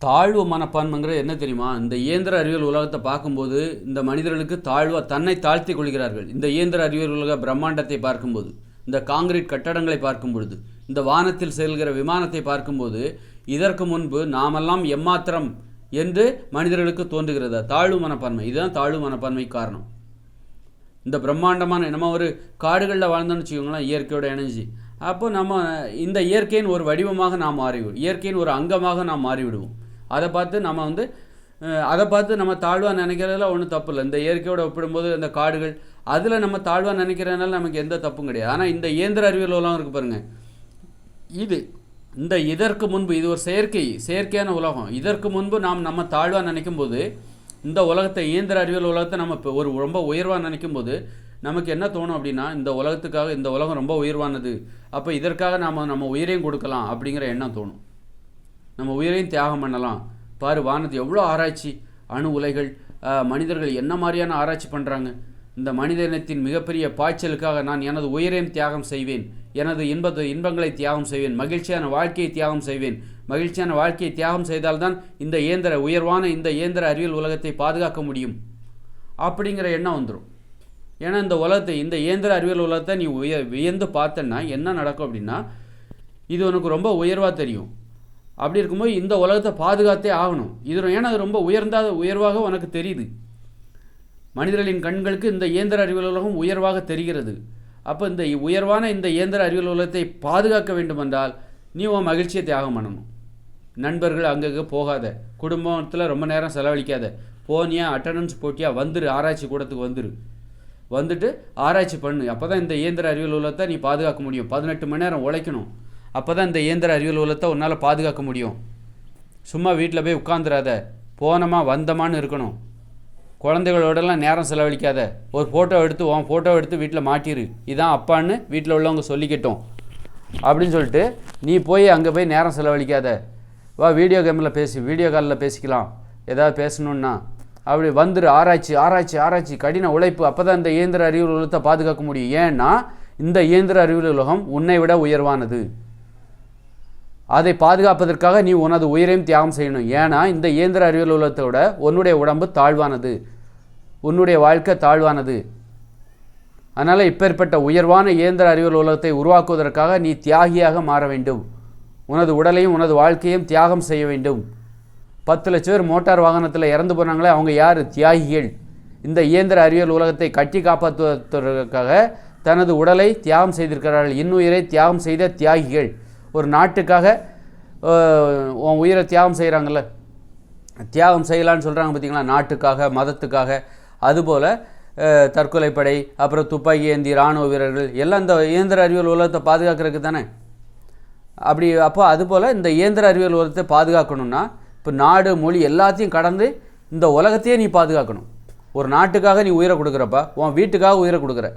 தாழ்வு மனப்பான்மைங்கிறது என்ன தெரியுமா? இந்த இயந்திர அறிவியல் உலகத்தை பார்க்கும்போது இந்த மனிதர்களுக்கு தன்னை தாழ்த்தி கொள்கிறார்கள். இந்த இயந்திர அறிவியல் உலக பிரம்மாண்டத்தை பார்க்கும்போது, இந்த காங்கிரீட் கட்டடங்களை பார்க்கும் பொழுது, இந்த வானத்தில் செல்கிற விமானத்தை பார்க்கும்போது, இதற்கு முன்பு நாமெல்லாம் எம்மாத்திரம் என்று மனிதர்களுக்கு தோன்றுகிறதா? தாழ்வு மனப்பான்மை. இதுதான் தாழ்வு மனப்பான்மை காரணம். இந்த பிரம்மாண்டமான நம்ம ஒரு காடுகளில் வாழ்ந்தோன்னு வச்சுக்கோங்களேன், இயற்கையோட இணைஞ்சி, அப்போ நம்ம இந்த இயற்கையின் ஒரு வடிவமாக நாம் மாறிவிடுவோம், இயற்கையின் ஒரு அங்கமாக நாம் மாறிவிடுவோம். அதை பார்த்து நம்ம தாழ்வாக நினைக்கிறதுல ஒன்றும் தப்பு இல்லை. இந்த இயற்கையோடு ஒப்பிடும்போது இந்த காடுகள் அதில் நம்ம தாழ்வாக நினைக்கிறதுனால நமக்கு எந்த தப்பும் கிடையாது. ஆனால் இந்த இயந்திர அறிவியல் உலகம் இருக்குது பாருங்கள், இதற்கு முன்பு இது ஒரு செயற்கையான உலகம். இதற்கு முன்பு நம்ம தாழ்வாக நினைக்கும் போது, இந்த உலகத்தை இயந்திர அறிவியல் உலகத்தை நம்ம இப்போ ரொம்ப உயர்வாக நினைக்கும் போது நமக்கு என்ன தோணும் அப்படின்னா, இந்த உலகம் ரொம்ப உயர்வானது, அப்போ இதற்காக நம்ம உயிரையும் கொடுக்கலாம் அப்படிங்கிற எண்ணம் தோணும். நம்ம உயிரையும் தியாகம் பண்ணலாம். பாரு, வானத்து எவ்வளோ ஆராய்ச்சி, அணு உலைகள், மனிதர்கள் என்ன மாதிரியான ஆராய்ச்சி பண்ணுறாங்க. இந்த மனித இனத்தின் மிகப்பெரிய பாய்ச்சலுக்காக நான் எனது உயிரையும் தியாகம் செய்வேன், எனது இன்பங்களை தியாகம் செய்வேன், மகிழ்ச்சியான வாழ்க்கையை தியாகம் செய்வேன். மகிழ்ச்சியான வாழ்க்கையை தியாகம் செய்தால்தான் இந்த உயர்வான இந்த இயந்திர அறிவியல் உலகத்தை பாதுகாக்க முடியும் அப்படிங்கிற எண்ணம் வந்துடும். ஏன்னா இந்த இயந்திர அறிவியல் உலகத்தை நீ வியந்து பார்த்தன்னா என்ன நடக்கும் அப்படின்னா, இது உனக்கு ரொம்ப உயர்வாக தெரியும். அப்படி இருக்கும்போது இந்த உலகத்தை பாதுகாத்தே ஆகணும். ஏன்னா அது ரொம்ப உயர்வாக உனக்கு தெரியுது. மனிதர்களின் கண்களுக்கு இந்த இயந்திர அறிவியல் உலகம் உயர்வாக தெரிகிறது. அப்போ இந்த உயர்வான இந்த இயந்திர அறிவியல் உலகத்தை பாதுகாக்க வேண்டுமென்றால் நீ உன் மகிழ்ச்சியை தியாகம் பண்ணணும். நண்பர்கள் அங்கங்கே போகாத, குடும்பத்தில் ரொம்ப நேரம் செலவழிக்காத, போனியா அட்டண்டன்ஸ் போட்டியா, ஆராய்ச்சி கூடத்துக்கு வந்துட்டு ஆராய்ச்சி பண்ணு. அப்போ தான் இந்த இயந்திர அறிவியல் உலகத்தை நீ பாதுகாக்க முடியும். 18 மணி நேரம் உழைக்கணும். அப்போ தான் இந்த இயந்திர அறிவியல் உலகத்தை உன்னால் பாதுகாக்க முடியும். சும்மா வீட்டில் போய் உட்காந்துடாத, போனோமா வந்தமான்னு இருக்கணும். குழந்தைகளோடலாம் நேரம் செலவழிக்காத. ஒரு உன் ஃபோட்டோ எடுத்து வீட்டில் மாட்டிரு, இதான் அப்பான்னு வீட்டில் உள்ளவங்க சொல்லிக்கிட்டோம் அப்படின்னு சொல்லிட்டு நீ அங்கே போய் நேரம் செலவழிக்காத. வா, வீடியோ காலில் பேசிக்கலாம், ஏதாவது பேசணுன்னா. அப்படி ஆராய்ச்சி கடின உழைப்பு. அப்போ தான் இந்த இயந்திர அறிவியல் உலகத்தை பாதுகாக்க முடியும். ஏன்னா இந்த இயந்திர அறிவியல் உலகம் உன்னை விட உயர்வானது. அதை பாதுகாப்பதற்காக நீ உனது உயிரையும் தியாகம் செய்யணும். ஏன்னா இந்த இயந்திர அறிவியல் உலகத்தோட உன்னுடைய உடம்பு தாழ்வானது, உன்னுடைய வாழ்க்கை தாழ்வானது. அதனால் இப்பேற்பட்ட உயர்வான இயந்திர அறிவியல் உலகத்தை உருவாக்குவதற்காக நீ தியாகியாக மாற வேண்டும். உனது உடலையும் உனது வாழ்க்கையும் தியாகம் செய்ய வேண்டும். 10 லட்சம் பேர் மோட்டார் வாகனத்தில் இறந்து போனாங்களே, அவங்க யார்? தியாகிகள். இந்த இயந்திர அறிவியல் உலகத்தை கட்டி காப்பாற்றுவதற்காக தனது உடலை தியாகம் செய்திருக்கிறார்கள். இன்னுயிரை தியாகம் செய்த தியாகிகள். ஒரு நாட்டுக்காக உன் உயிரை தியாகம் செய்கிறாங்கல்ல, தியாகம் செய்யலான்னு சொல்கிறாங்க பார்த்தீங்களா, நாட்டுக்காக, மதத்துக்காக. அதுபோல் தற்கொலைப்படை, அப்புறம் துப்பாக்கி ஏந்தி இராணுவ வீரர்கள் எல்லாம் இந்த இயந்திர அறிவியல் உலகத்தை பாதுகாக்கிறதுக்கு தானே. அப்போ அதுபோல் இந்த இயந்திர அறிவியல் உலகத்தை பாதுகாக்கணும்னா இப்போ நாடு, மொழி எல்லாத்தையும் கடந்து இந்த உலகத்தையே நீ பாதுகாக்கணும். ஒரு நாட்டுக்காக நீ உயிரை கொடுக்குறப்பா, உன் வீட்டுக்காக உயிரை கொடுக்குற,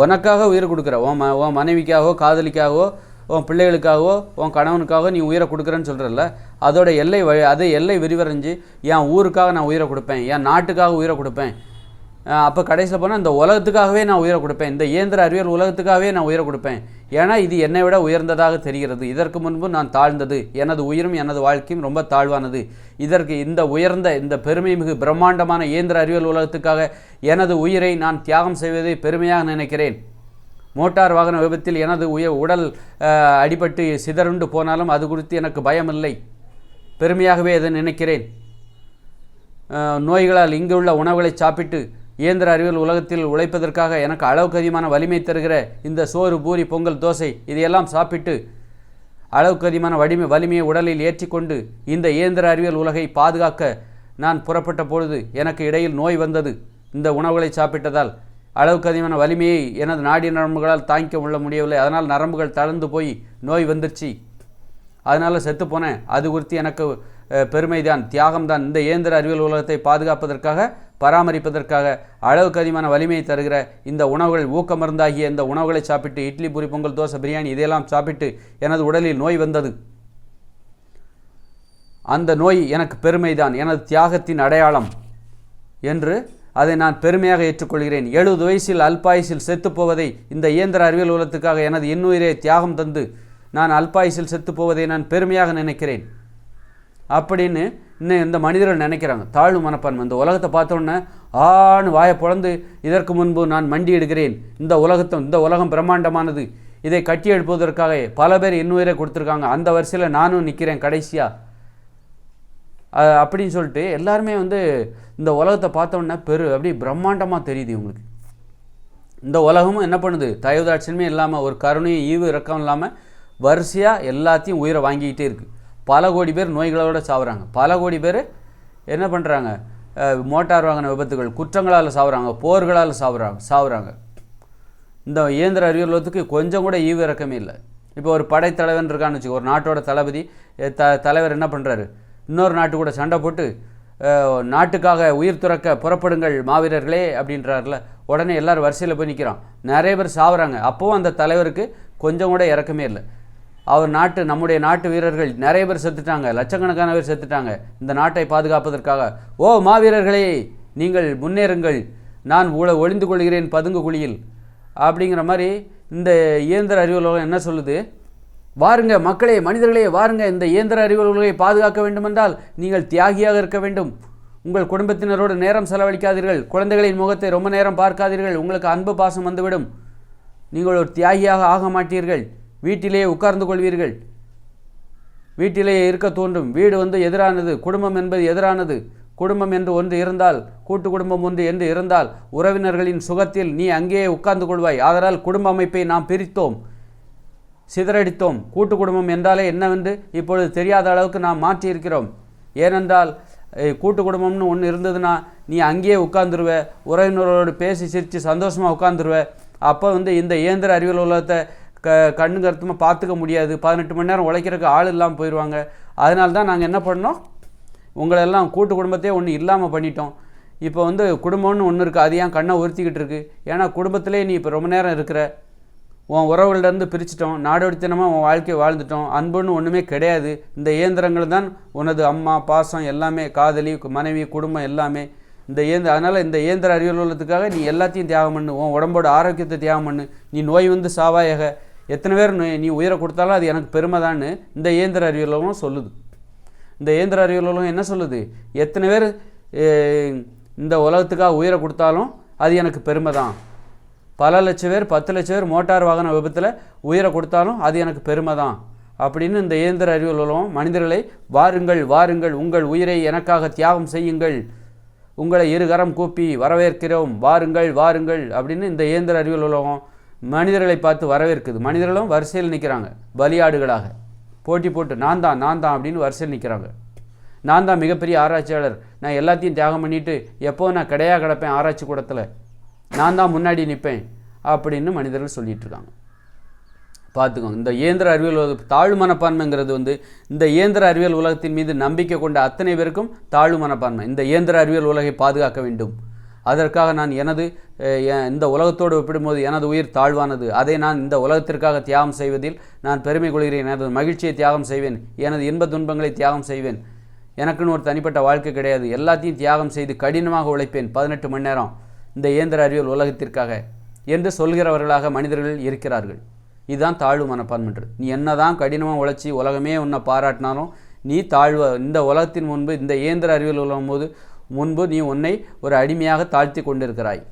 உனக்காக உயிரை கொடுக்குற, உன் மனைவிக்காகவோ, காதலிக்காகவோ, உன் பிள்ளைகளுக்காகவோ, உன் கணவனுக்காக நீ உயிரை கொடுக்குறேன்னு சொல்கிறல்ல, அதோட எல்லை விரிவடைஞ்சு என் ஊருக்காக நான் உயிரை கொடுப்பேன், என் நாட்டுக்காக உயிரை கொடுப்பேன். அப்போ கடைசியில் போனால் இந்த உலகத்துக்காகவே நான் உயிரை கொடுப்பேன், இந்த இயந்திர அறிவியல் உலகத்துக்காகவே நான் உயிரை கொடுப்பேன். ஏன்னா இது என்னை விட உயர்ந்ததாக தெரிகிறது. இதற்கு முன்பு நான் தாழ்ந்தது, எனது உயிரும் எனது வாழ்க்கையும் ரொம்ப தாழ்வானது. இந்த உயர்ந்த இந்த பெருமை மிகு பிரம்மாண்டமான இயந்திர அறிவியல் உலகத்துக்காக எனது உயிரை நான் தியாகம் செய்வதை பெருமையாக நினைக்கிறேன். மோட்டார் வாகன விபத்தில் எனது உடல் அடிபட்டு சிதறுண்டு போனாலும் அது குறித்து எனக்கு பயமில்லை, பெருமையாகவே அதை நினைக்கிறேன். நோய்களால் இங்கு உள்ள உணவுகளை சாப்பிட்டு இயந்திர அறிவியல் உலகத்தில் உழைப்பதற்காக எனக்கு அளவுக்கு அதிகமான வலிமை தருகிற இந்த சோறு, பூரி, பொங்கல், தோசை இதையெல்லாம் சாப்பிட்டு அளவுக்கு அதிகமான வலிமையை உடலில் ஏற்றிக்கொண்டு இந்த இயந்திர அறிவியல் உலகை பாதுகாக்க நான் புறப்பட்ட பொழுது எனக்கு இடையில் நோய் வந்தது. இந்த உணவுகளை சாப்பிட்டதால் அளவுக்கு அதிகமான வலிமையை எனது நாடி நரம்புகளால் தாங்கிக்க முடியவில்லை. அதனால் நரம்புகள் தளர்ந்து போய் நோய் வந்துருச்சு, அதனால் செத்து போனேன். அது குறித்து எனக்கு பெருமைதான், தியாகம்தான். இந்த இயந்திர அறிவியல் உலகத்தை பாதுகாப்பதற்காக, பராமரிப்பதற்காக அளவுக்கு அதிகமான வலிமையை தருகிற இந்த உணவுகள், ஊக்க மருந்தாகிய இந்த உணவுகளை சாப்பிட்டு, இட்லி, பூரி, பொங்கல், தோசை, பிரியாணி இதையெல்லாம் சாப்பிட்டு எனது உடலில் நோய் வந்தது. அந்த நோய் எனக்கு பெருமைதான், எனது தியாகத்தின் அடையாளம் என்று அதை நான் பெருமையாக ஏற்றுக்கொள்கிறேன். 70 வயசில் அல்பாயுசில் செத்துப்போவதை, இந்த இயந்திர அறிவியல் உலகத்துக்காக எனது இன்னுயிரை தியாகம் தந்து நான் அல்பாயுசில் செத்துப்போவதை நான் பெருமையாக நினைக்கிறேன். அப்படின்னு இன்னும் இந்த மனிதர்கள் நினைக்கிறாங்க. தாழ்வு மனப்பான்மை. இந்த உலகத்தை பார்த்தோன்னே ஆன்னு வாயை பொழந்து இதற்கு முன்பு நான் மண்டி எடுக்கிறேன், இந்த உலகம் பிரம்மாண்டமானது, இதை கட்டி எழுப்புவதற்காக பல பேர் இன்னுயிரை கொடுத்துருக்காங்க, அந்த வரிசையில் நானும் நிற்கிறேன் கடைசியாக அப்படின்னு சொல்லிட்டு எல்லாருமே இந்த உலகத்தை பார்த்தோன்னே அப்படி பிரம்மாண்டமாக தெரியுது இவங்களுக்கு. இந்த உலகமும் என்ன பண்ணுது, தயவுதாட்சியமே இல்லாமல் ஒரு கருணையும் ஈவு இறக்கம் இல்லாமல் வரிசையாக எல்லாத்தையும் உயிரை வாங்கிக்கிட்டே இருக்குது. பல கோடி பேர் நோய்களோடு சாவுறாங்க, பல கோடி பேர் என்ன பண்ணுறாங்க, மோட்டார் வாகன விபத்துகள், குற்றங்களால் சாவுறாங்க, போர்களால் சாவுறாங்க. இந்த இயந்திர அறிவியலுக்கு கொஞ்சம் கூட ஈவு இறக்கமே இல்லை. இப்போ ஒரு படைத்தலைவன் இருக்கான்னு வச்சுக்கோ, ஒரு நாட்டோட தளபதி தலைவர் என்ன பண்ணுறாரு, இன்னொரு நாட்டு கூட சண்டை போட்டு நாட்டுக்காக உயிர் துறக்க புறப்படுங்கள் மாவீரர்களே அப்படின்றாருல, உடனே எல்லோரும் வரிசையில் போய் நிற்கிறான், நிறைய பேர் சாவுறாங்க. அப்போவும் அந்த தலைவருக்கு கொஞ்சம் கூட இறக்கமே இல்லை. நம்முடைய நாட்டு வீரர்கள் நிறைய பேர் செத்துட்டாங்க, லட்சக்கணக்கான பேர் செத்துட்டாங்க இந்த நாட்டை பாதுகாப்பதற்காக. ஓ மாவீரர்களே, நீங்கள் முன்னேறுங்கள், நான் ஒளிந்து கொள்கிறேன் பதுங்கு குழியில் அப்படிங்கிற மாதிரி இந்த இயந்திர அறிவியல் உலகம் என்ன சொல்லுது, வாருங்க மக்களே, மனிதர்களே வாருங்க, இந்த இயந்திர அறிவியல் உலகை பாதுகாக்க வேண்டுமென்றால் நீங்கள் தியாகியாக இருக்க வேண்டும். உங்கள் குடும்பத்தினரோடு நேரம் செலவழிக்காதீர்கள், குழந்தைகளின் முகத்தை ரொம்ப நேரம் பார்க்காதீர்கள், உங்களுக்கு அன்பு பாசம் வந்துவிடும், நீங்கள் ஒரு தியாகியாக ஆக மாட்டீர்கள், வீட்டிலேயே உட்கார்ந்து கொள்வீர்கள், வீட்டிலேயே இருக்க தோன்றும். வீடு எதிரானது, குடும்பம் என்பது எதிரானது. குடும்பம் என்று ஒன்று இருந்தால், கூட்டு குடும்பம் ஒன்று என்று இருந்தால் உறவினர்களின் சுகத்தில் நீ அங்கேயே உட்கார்ந்து கொள்வாய். ஆதலால் குடும்ப அமைப்பை நாம் பிரித்தோம், சிதறடித்தோம். கூட்டு குடும்பம் என்றாலே என்னவென்று இப்பொழுது தெரியாத அளவுக்கு நாம் மாற்றியிருக்கிறோம். ஏனென்றால் கூட்டு குடும்பம்னு ஒன்று இருந்ததுன்னா நீ அங்கேயே உட்கார்ந்துருவ, உறவினரோடு பேசி சிரித்து சந்தோஷமாக உட்கார்ந்துருவ. அப்போ இந்த இயந்திர அறிவியல் உலகத்தை கண்ணு கருத்துமாக பார்த்துக்க முடியாது, 18 மணி நேரம் உழைக்கிறதுக்கு ஆள் இல்லாமல் போயிடுவாங்க. அதனால தான் நாங்கள் என்ன பண்ணோம், உங்களெல்லாம் கூட்டு குடும்பத்தையே ஒன்று இல்லாமல் பண்ணிட்டோம். இப்போ குடும்பம்னு ஒன்று இருக்குது, அது ஏன் கண்ணை உறுத்திக்கிட்டு இருக்குது, ஏன்னா குடும்பத்திலே நீ இப்போ ரொம்ப நேரம் இருக்கிற, உன் உறவுகளிலேருந்து பிரிச்சிட்டோம், நாடோடித்தனமாக உன் வாழ்க்கையை வாழ்ந்துட்டோம், அன்புன்னு ஒன்றுமே கிடையாது. இந்த இயந்திரங்கள் தான் உனது அம்மா பாசம் எல்லாமே, காதலி மனைவி குடும்பம் எல்லாமே அதனால் இந்த இயந்திர அறிவியல் உலகத்துக்காக நீ எல்லாத்தையும் தியாகம் பண்ணு, உன் உடம்போட ஆரோக்கியத்தை தியாகம் பண்ணு, நீ நோய் சாவாயாக, எத்தனை பேர் நீ உயிரை கொடுத்தாலும் அது எனக்கு பெருமை தான்னு இந்த இயந்திர அறிவியல் உலகம் சொல்லுது. இந்த இயந்திர அறிவியல் உலகம் என்ன சொல்லுது, எத்தனை பேர் இந்த உலகத்துக்காக உயிரை கொடுத்தாலும் அது எனக்கு பெருமை தான். பல லட்சம் பேர் 10 லட்சம் பேர் மோட்டார் வாகன விபத்தில் உயிரை கொடுத்தாலும் அது எனக்கு பெருமை தான் அப்படின்னு இந்த இயந்திர அறிவியல் உலகம் மனிதர்களை வாருங்கள் வாருங்கள், உங்கள் உயிரை எனக்காக தியாகம் செய்யுங்கள், உங்களை இருகரம் கூப்பி வரவேற்கிறோம், வாருங்கள் வாருங்கள் அப்படின்னு இந்த இயந்திர அறிவியல் உலகம் மனிதர்களை பார்த்து வரவேற்குது. மனிதர்களும் வரிசையில் நிற்கிறாங்க, பலியாடுகளாக போட்டி போட்டு நான் தான் அப்படின்னு வரிசையில் நிற்கிறாங்க. நான் தான் மிகப்பெரிய ஆராய்ச்சியாளர், நான் எல்லாத்தையும் தியாகம் பண்ணிவிட்டு எப்போ நான் கிடையாக கிடப்பேன் ஆராய்ச்சி கூடத்தில், நான் தான் முன்னாடி நிற்பேன் அப்படின்னு மனிதர்கள் சொல்லிகிட்டு இருக்காங்க. பார்த்துக்கோங்க, இந்த இயந்திர அறிவியல் தாழ்வு மனப்பான்மைங்கிறது இந்த இயந்திர அறிவியல் உலகத்தின் மீது நம்பிக்கை கொண்ட அத்தனை பேருக்கும் தாழ்வு மனப்பான்மை. இந்த இயந்திர அறிவியல் உலகை பாதுகாக்க வேண்டும், அதற்காக நான் இந்த உலகத்தோடு ஒப்பிடும்போது எனது உயிர் தாழ்வானது, அதை நான் இந்த உலகத்திற்காக தியாகம் செய்வதில் நான் பெருமை கொள்கிறேன், எனது மகிழ்ச்சியை தியாகம் செய்வேன், எனது இன்ப துன்பங்களை தியாகம் செய்வேன், எனக்குன்னு ஒரு தனிப்பட்ட வாழ்க்கை கிடையாது, எல்லாத்தையும் தியாகம் செய்து கடினமாக உழைப்பேன் 18 மணி நேரம் இந்த இயந்திர அறிவியல் உலகத்திற்காக என்று சொல்கிறவர்களாக மனிதர்கள் இருக்கிறார்கள். இதுதான் தாழ்வு மனப்பான்மைன்றது. நீ என்ன தான் கடினமாக உழைச்சி உலகமே உன்னை பாராட்டினாலும் நீ இந்த உலகத்தின் முன்பு, இந்த இயந்திர அறிவியல் உலகம் முன்பு நீ உன்னை ஒரு அடிமையாக தாழ்த்தி கொண்டிருக்கிறாய்.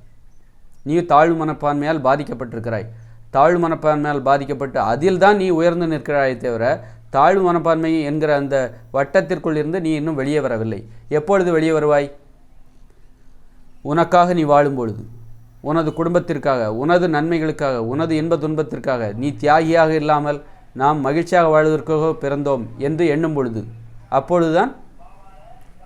நீ தாழ்வு மனப்பான்மையால் பாதிக்கப்பட்டிருக்கிறாய். தாழ்வு மனப்பான்மையால் பாதிக்கப்பட்டு அதில் தான் நீ உயர்ந்து நிற்கிறாய் தவிர தாழ்வு மனப்பான்மை என்கிற அந்த வட்டத்திற்குள் இருந்து நீ இன்னும் வெளியே வரவில்லை. எப்பொழுது வெளியே வருவாய்? உனக்காக நீ வாழும் பொழுது, உனது குடும்பத்திற்காக, உனது நன்மைகளுக்காக, உனது இன்ப துன்பத்திற்காக நீ தியாகியாக இல்லாமல் நாம் மகிழ்ச்சியாக வாழ்வதற்காக பிறந்தோம் என்று எண்ணும் பொழுது, அப்பொழுதுதான்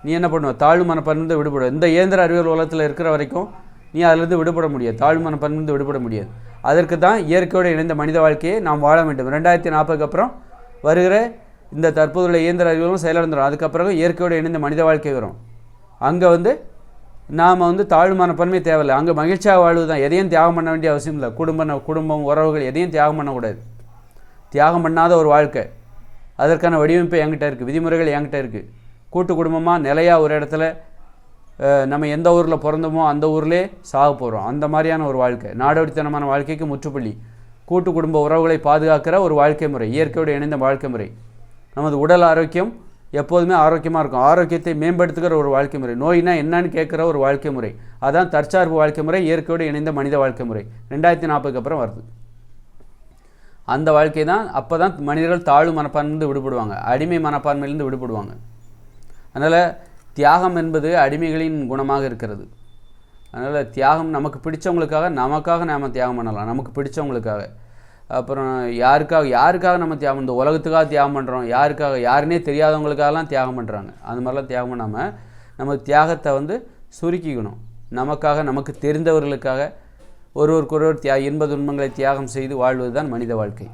நீ என்ன பண்ணுவ, தாழ்வு மனப்பான்மையிலிருந்து விடுபடும். இந்த இயந்திர அறிவியல் உலகத்தில் இருக்கிற வரைக்கும் நீ அதிலிருந்து விடுபட முடியாது, தாழ்வு மனப்பான்மையிலிருந்து விடுபட முடியாது. அதற்கு தான் இயற்கையோடு இணைந்த மனித வாழ்க்கையை நாம் வாழ வேண்டும். 2040க்கு அப்புறம் வருகிற இந்த தற்போதுள்ள இயந்திர அறிவியலும் செயலிழந்துடும். அதுக்கப்புறம் இயற்கையோடு இணைந்த மனித வாழ்க்கை வரும். அங்கே நாம் தாழ்வு மனப்பான்மை தேவையில்லை, அங்கே மகிழ்ச்சியாக வாழ்வு தான். எதையும் தியாகம் பண்ண வேண்டிய அவசியம் இல்லை. குடும்பம் உறவுகள் எதையும் தியாகம் பண்ணக்கூடாது. தியாகம் பண்ணாத ஒரு வாழ்க்கை, அதற்கான வடிவமைப்பு என்கிட்ட இருக்குது, விதிமுறைகள் என்கிட்ட இருக்குது. கூட்டு குடும்பமாக நிலையாக ஒரு இடத்துல நம்ம எந்த ஊரில் பிறந்தோமோ அந்த ஊர்லேயே சாக போகிறோம், அந்த மாதிரியான ஒரு வாழ்க்கை. நாடோடித்தனமான வாழ்க்கைக்கு முற்றுப்புள்ளி. கூட்டு குடும்ப உறவுகளை பாதுகாக்கிற ஒரு வாழ்க்கை முறை, இயற்கையோடு இணைந்த வாழ்க்கை முறை. நமது உடல் ஆரோக்கியம் எப்போதுமே ஆரோக்கியமாக இருக்கும். ஆரோக்கியத்தை மேம்படுத்துகிற ஒரு வாழ்க்கை முறை, நோயினா என்னன்னு கேட்குற ஒரு வாழ்க்கை முறை, அதான் தற்சார்பு வாழ்க்கை முறை, இயற்கையோடு இணைந்த மனித வாழ்க்கை முறை 2040க்கு அப்புறம் வருது. அந்த வாழ்க்கை தான் அப்போ தான் மனிதர்கள் தாழ்வு மனப்பான்மையிலிருந்து விடுபடுவாங்க, அடிமை மனப்பான்மையிலிருந்து விடுபடுவாங்க. அதனால் தியாகம் என்பது அடிமைகளின் குணமாக இருக்கிறது. அதனால் தியாகம் நமக்கு பிடிச்சவங்களுக்காக, நமக்காக நாம் தியாகம் பண்ணலாம், நமக்கு பிடிச்சவங்களுக்காக. அப்புறம் யாருக்காக நம்ம தியாகம், இந்த உலகத்துக்காக தியாகம் பண்ணுறோம், யாருன்னே தெரியாதவங்களுக்காகலாம் தியாகம் பண்ணுறாங்க. அந்த மாதிரிலாம் தியாகம் பண்ணாமல் நம்ம தியாகத்தை சுருக்கிக்கணும். நமக்காக, நமக்கு தெரிந்தவர்களுக்காக ஒருவருக்கொருவர் இன்ப துன்பங்களை தியாகம் செய்து வாழ்வது தான் மனித வாழ்க்கை.